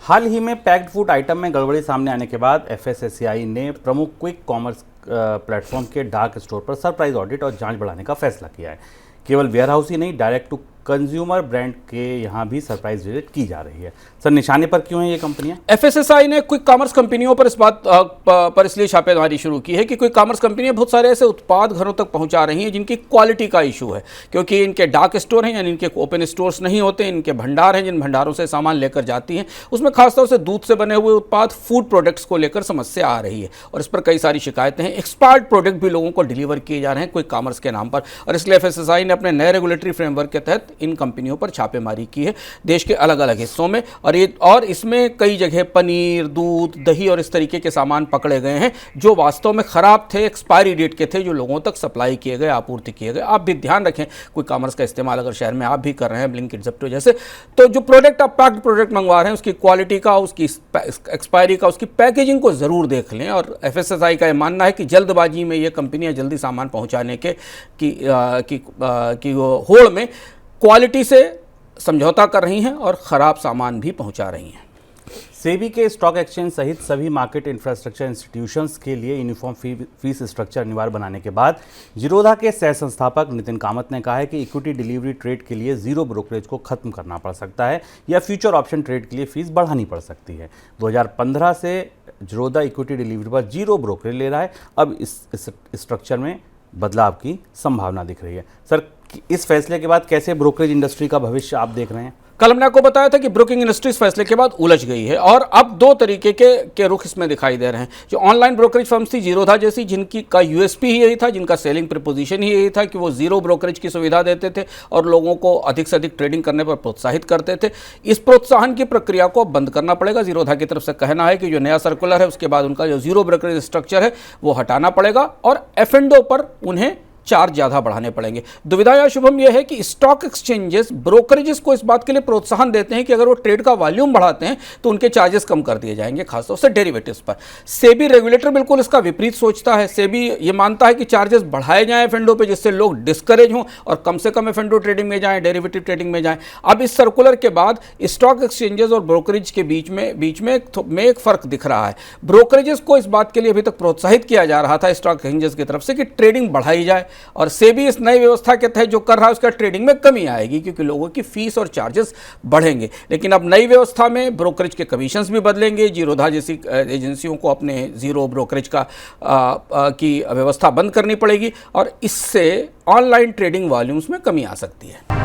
हाल ही में packed food item में गड़बड़ी सामने आने के बाद एफएसएसएआई ने प्रमुख क्विक कॉमर्स प्लेटफॉर्म के डार्क स्टोर पर सरप्राइज ऑडिट और जांच बढ़ाने का फैसला किया है। केवल वेयरहाउस ही नहीं, डायरेक्ट टू कंज्यूमर ब्रांड के यहाँ भी सरप्राइज विजिट की जा रही है। सर, निशाने पर क्यों है ये कंपनियां? एफएसएसआई ने क्विक कॉमर्स कंपनियों पर इस बात पर इसलिए छापेमारी शुरू की है कि क्विक कॉमर्स कंपनियां बहुत सारे ऐसे उत्पाद घरों तक पहुंचा रही हैं जिनकी क्वालिटी का इशू है, क्योंकि इनके डार्क स्टोर हैं, यानी इनके ओपन स्टोर्स नहीं होते, इनके भंडार हैं, जिन भंडारों से सामान लेकर जाती हैं उसमें खासतौर से दूध से बने हुए उत्पाद, फूड प्रोडक्ट्स को लेकर समस्या आ रही है और इस पर कई सारी शिकायतें हैं। एक्सपायर्ड प्रोडक्ट भी लोगों को डिलीवर किए जा रहे हैं क्विक कॉमर्स के नाम पर, और इसलिए एफएसएसआई ने अपने नए रेगुलेटरी फ्रेमवर्क के तहत इन कंपनियों पर छापेमारी की है देश के अलग अलग हिस्सों में। और इसमें कई जगह पनीर, दूध, दही और इस तरीके के सामान पकड़े गए हैं जो वास्तव में खराब थे, एक्सपायरी डेट के थे, जो लोगों तक सप्लाई किए गए, आपूर्ति किए गए। आप भी ध्यान रखें, कोई कॉमर्स का इस्तेमाल अगर शहर में आप भी कर रहे हैं, ब्लिंकिट, ज़ेप्टो जैसे, तो जो प्रोडक्ट आप पैक्ड प्रोडक्ट मंगवा रहे हैं उसकी क्वालिटी का, उसकी एक्सपायरी का, उसकी पैकेजिंग को ज़रूर देख लें। और एफएसएसआई का यह मानना है कि जल्दबाजी में ये कंपनियां जल्दी सामान पहुंचाने की होड़ में क्वालिटी से समझौता कर रही हैं और ख़राब सामान भी पहुंचा रही हैं। सेबी के स्टॉक एक्सचेंज सहित सभी मार्केट इंफ्रास्ट्रक्चर इंस्टीट्यूशंस के लिए यूनिफॉर्म फीस स्ट्रक्चर अनिवार्य बनाने के बाद जीरोधा के सह संस्थापक नितिन कामत ने कहा है कि इक्विटी डिलीवरी ट्रेड के लिए जीरो ब्रोकरेज को खत्म करना पड़ सकता है या फ्यूचर ऑप्शन ट्रेड के लिए फीस बढ़ानी पड़ सकती है। 2015 से जीरोधा इक्विटी डिलीवरी पर जीरो ब्रोकरेज ले रहा है। अब इस स्ट्रक्चर में बदलाव की संभावना दिख रही है। सर, इस फैसले के बाद कैसे ब्रोकरेज इंडस्ट्री का भविष्य आप देख रहे हैं? कल हमने आपको बताया था कि ब्रोकिंग इंडस्ट्री इस फैसले के बाद उलझ गई है और अब दो तरीके के रुख इसमें दिखाई दे रहे हैं। जो ऑनलाइन ब्रोकरेज फर्म्स थी जीरोधा जैसी, जिनकी का यूएसपी ही यही था, जिनका सेलिंग प्रपोजिशन ही यही था कि वो जीरो ब्रोकरेज की सुविधा देते थे और लोगों को अधिक से अधिक ट्रेडिंग करने पर प्रोत्साहित करते थे। इस प्रोत्साहन की प्रक्रिया को बंद करना पड़ेगा। जीरोधा की तरफ से कहना है कि जो नया सर्कुलर है उसके बाद उनका जो जीरो ब्रोकरेज स्ट्रक्चर है वो हटाना पड़ेगा और एफ&ओ पर उन्हें चार्ज ज़्यादा बढ़ाने पड़ेंगे। दुविधा या शुभम यह है कि स्टॉक एक्सचेंजेस ब्रोकरेजेस को इस बात के लिए प्रोत्साहन देते हैं कि अगर वो ट्रेड का वॉल्यूम बढ़ाते हैं तो उनके चार्जेस कम कर दिए जाएंगे, खासतौर से डेरिवेटिव्स पर। सेबी रेगुलेटर बिल्कुल इसका विपरीत सोचता है। सेबी ये मानता है कि चार्जेस बढ़ाए जाएं एफ&ओ पे, जिससे लोग डिस्करेज हों और कम से कम एफ&ओ ट्रेडिंग में जाएं, डेरिवेटिव ट्रेडिंग में जाएं। अब इस सर्कुलर के बाद स्टॉक एक्सचेंजेस और ब्रोकरेज के बीच में एक फर्क दिख रहा है। ब्रोकरेजेस को इस बात के लिए अभी तक प्रोत्साहित किया जा रहा था स्टॉक एक्सचेंजेस की तरफ से कि ट्रेडिंग बढ़ाई जाए, और सेबी इस नई व्यवस्था के तहत जो कर रहा है उसका ट्रेडिंग में कमी आएगी क्योंकि लोगों की फीस और चार्जेस बढ़ेंगे। लेकिन अब नई व्यवस्था में ब्रोकरेज के कमीशंस भी बदलेंगे। जीरोधा जैसी एजेंसियों को अपने जीरो ब्रोकरेज की व्यवस्था बंद करनी पड़ेगी और इससे ऑनलाइन ट्रेडिंग वॉल्यूम्स में कमी आ सकती है।